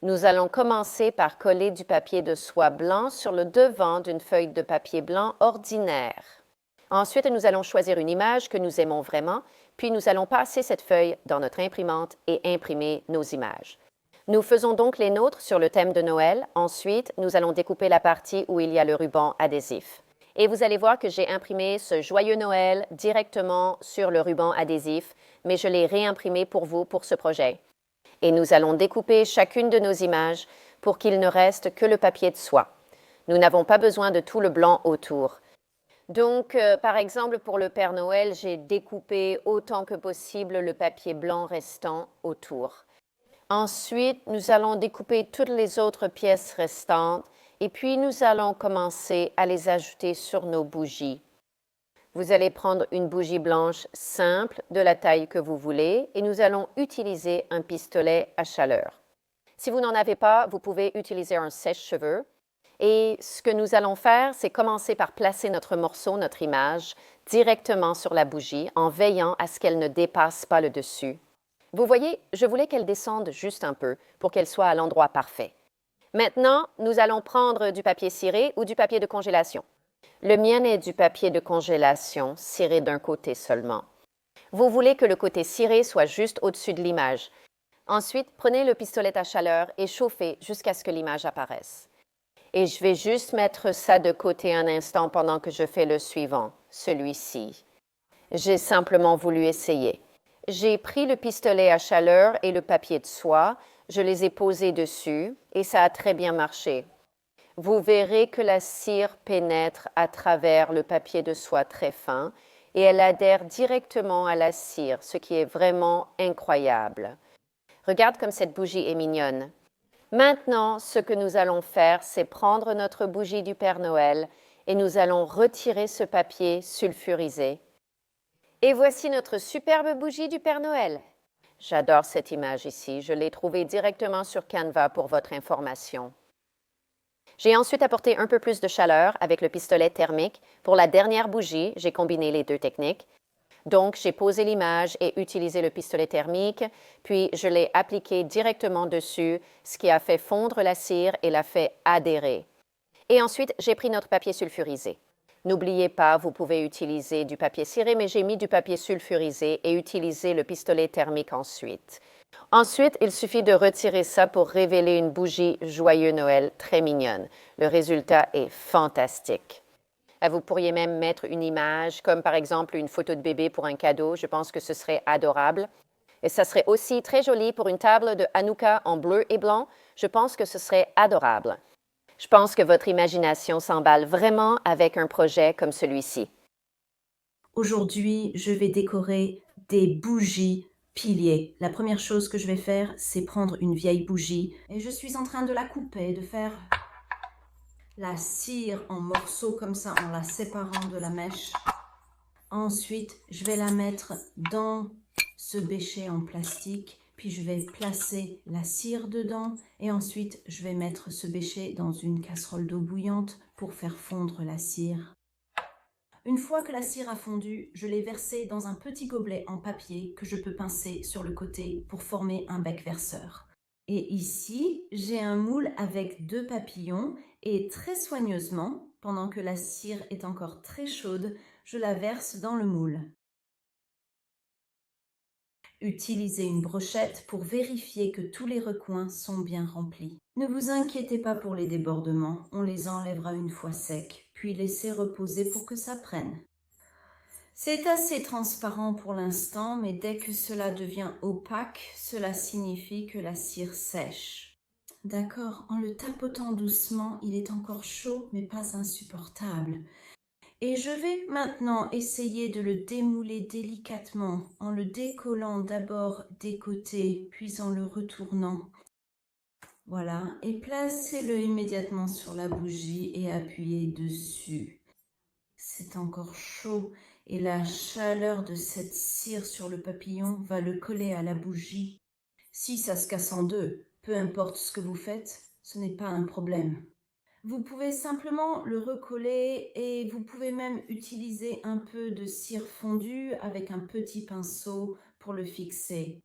Nous allons commencer par coller du papier de soie blanc sur le devant d'une feuille de papier blanc ordinaire. Ensuite, nous allons choisir une image que nous aimons vraiment, puis nous allons passer cette feuille dans notre imprimante et imprimer nos images. Nous faisons donc les nôtres sur le thème de Noël. Ensuite, nous allons découper la partie où il y a le ruban adhésif. Et vous allez voir que j'ai imprimé ce joyeux Noël directement sur le ruban adhésif, mais je l'ai réimprimé pour vous pour ce projet. Et nous allons découper chacune de nos images pour qu'il ne reste que le papier de soie. Nous n'avons pas besoin de tout le blanc autour. Donc, par exemple, pour le Père Noël, j'ai découpé autant que possible le papier blanc restant autour. Ensuite, nous allons découper toutes les autres pièces restantes et puis nous allons commencer à les ajouter sur nos bougies. Vous allez prendre une bougie blanche simple de la taille que vous voulez et nous allons utiliser un pistolet à chaleur. Si vous n'en avez pas, vous pouvez utiliser un sèche-cheveux. Et ce que nous allons faire, c'est commencer par placer notre morceau, notre image, directement sur la bougie en veillant à ce qu'elle ne dépasse pas le dessus. Vous voyez, je voulais qu'elle descende juste un peu pour qu'elle soit à l'endroit parfait. Maintenant, nous allons prendre du papier ciré ou du papier de congélation. Le mien est du papier de congélation, ciré d'un côté seulement. Vous voulez que le côté ciré soit juste au-dessus de l'image. Ensuite, prenez le pistolet à chaleur et chauffez jusqu'à ce que l'image apparaisse. Et je vais juste mettre ça de côté un instant pendant que je fais le suivant, celui-ci. J'ai simplement voulu essayer. J'ai pris le pistolet à chaleur et le papier de soie, je les ai posés dessus et ça a très bien marché. Vous verrez que la cire pénètre à travers le papier de soie très fin et elle adhère directement à la cire, ce qui est vraiment incroyable. Regarde comme cette bougie est mignonne. Maintenant, ce que nous allons faire, c'est prendre notre bougie du Père Noël et nous allons retirer ce papier sulfurisé. Et voici notre superbe bougie du Père Noël. J'adore cette image ici. Je l'ai trouvée directement sur Canva pour votre information. J'ai ensuite apporté un peu plus de chaleur avec le pistolet thermique. Pour la dernière bougie, j'ai combiné les deux techniques. Donc, j'ai posé l'image et utilisé le pistolet thermique, puis je l'ai appliqué directement dessus, ce qui a fait fondre la cire et l'a fait adhérer. Et ensuite, j'ai pris notre papier sulfurisé. N'oubliez pas, vous pouvez utiliser du papier ciré, mais j'ai mis du papier sulfurisé et utilisé le pistolet thermique ensuite. Ensuite, il suffit de retirer ça pour révéler une bougie Joyeux Noël très mignonne. Le résultat est fantastique. Vous pourriez même mettre une image, comme par exemple une photo de bébé pour un cadeau. Je pense que ce serait adorable. Et ça serait aussi très joli pour une table de Hanouka en bleu et blanc. Je pense que ce serait adorable. Je pense que votre imagination s'emballe vraiment avec un projet comme celui-ci. Aujourd'hui, je vais décorer des bougies piliers. La première chose que je vais faire, c'est prendre une vieille bougie et je suis en train de la couper, de faire la cire en morceaux comme ça en la séparant de la mèche. Ensuite, je vais la mettre dans ce bécher en plastique, puis je vais placer la cire dedans et ensuite je vais mettre ce bécher dans une casserole d'eau bouillante pour faire fondre la cire. Une fois que la cire a fondu, je l'ai versée dans un petit gobelet en papier que je peux pincer sur le côté pour former un bec verseur. Et ici, j'ai un moule avec 2 papillons et très soigneusement, pendant que la cire est encore très chaude, je la verse dans le moule. Utilisez une brochette pour vérifier que tous les recoins sont bien remplis. Ne vous inquiétez pas pour les débordements, on les enlèvera une fois secs, puis laissez reposer pour que ça prenne. C'est assez transparent pour l'instant, mais dès que cela devient opaque, cela signifie que la cire sèche. D'accord, en le tapotant doucement, il est encore chaud, mais pas insupportable. Et je vais maintenant essayer de le démouler délicatement en le décollant d'abord des côtés, puis en le retournant. Voilà, et placez-le immédiatement sur la bougie et appuyez dessus. C'est encore chaud et la chaleur de cette cire sur le papillon va le coller à la bougie. Si ça se casse en deux, peu importe ce que vous faites, ce n'est pas un problème. Vous pouvez simplement le recoller et vous pouvez même utiliser un peu de cire fondue avec un petit pinceau pour le fixer.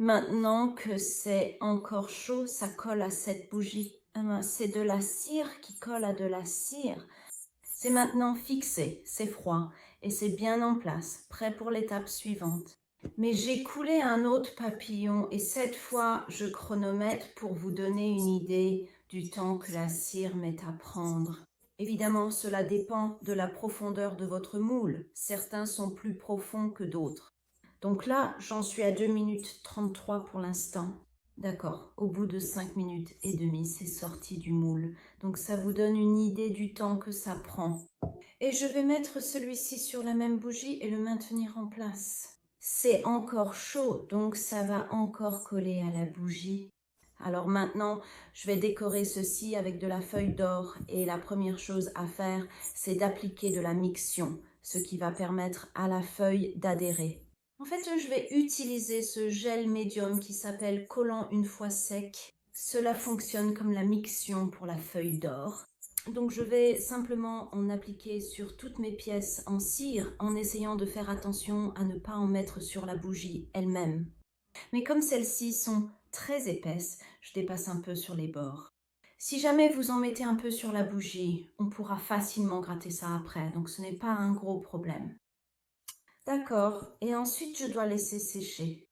Maintenant que c'est encore chaud, ça colle à cette bougie. C'est de la cire qui colle à de la cire. C'est maintenant fixé, c'est froid et c'est bien en place, prêt pour l'étape suivante. Mais j'ai coulé un autre papillon et cette fois, je chronomètre pour vous donner une idée du temps que la cire met à prendre. Évidemment, cela dépend de la profondeur de votre moule. Certains sont plus profonds que d'autres. Donc là, j'en suis à 2 minutes 33 pour l'instant. D'accord, au bout de 5 minutes et demie, c'est sorti du moule. Donc ça vous donne une idée du temps que ça prend. Et je vais mettre celui-ci sur la même bougie et le maintenir en place. C'est encore chaud, donc ça va encore coller à la bougie. Alors maintenant, je vais décorer ceci avec de la feuille d'or et la première chose à faire, c'est d'appliquer de la miction, ce qui va permettre à la feuille d'adhérer. En fait, je vais utiliser ce gel médium qui s'appelle collant une fois sec. Cela fonctionne comme la miction pour la feuille d'or. Donc je vais simplement en appliquer sur toutes mes pièces en cire en essayant de faire attention à ne pas en mettre sur la bougie elle-même. Mais comme celles-ci sont très épaisses, je dépasse un peu sur les bords. Si jamais vous en mettez un peu sur la bougie, on pourra facilement gratter ça après, donc ce n'est pas un gros problème. D'accord, et ensuite je dois laisser sécher.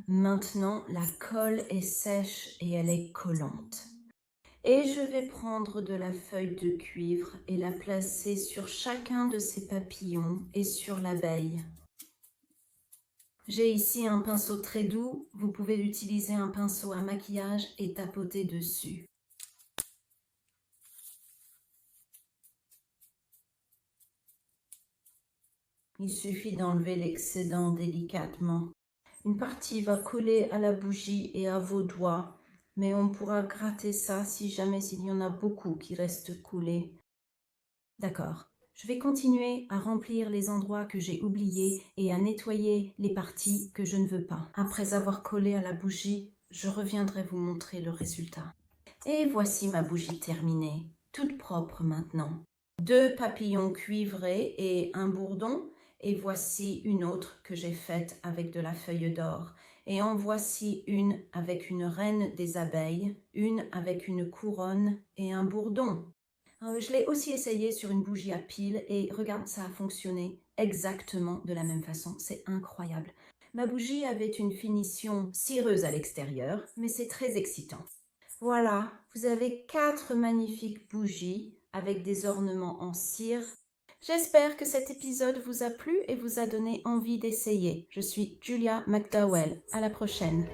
Maintenant, la colle est sèche et elle est collante. Et je vais prendre de la feuille de cuivre et la placer sur chacun de ces papillons et sur l'abeille. J'ai ici un pinceau très doux, vous pouvez utiliser un pinceau à maquillage et tapoter dessus. Il suffit d'enlever l'excédent délicatement. Une partie va coller à la bougie et à vos doigts, mais on pourra gratter ça si jamais il y en a beaucoup qui restent collés. D'accord. Je vais continuer à remplir les endroits que j'ai oubliés et à nettoyer les parties que je ne veux pas. Après avoir collé à la bougie, je reviendrai vous montrer le résultat. Et voici ma bougie terminée, toute propre maintenant. 2 papillons cuivrés et un bourdon. Et voici une autre que j'ai faite avec de la feuille d'or. Et en voici une avec une reine des abeilles, une avec une couronne et un bourdon. Je l'ai aussi essayé sur une bougie à pile et regarde, ça a fonctionné exactement de la même façon. C'est incroyable. Ma bougie avait une finition cireuse à l'extérieur, mais c'est très excitant. Voilà, vous avez 4 magnifiques bougies avec des ornements en cire. J'espère que cet épisode vous a plu et vous a donné envie d'essayer. Je suis Julia McDowell. À la prochaine.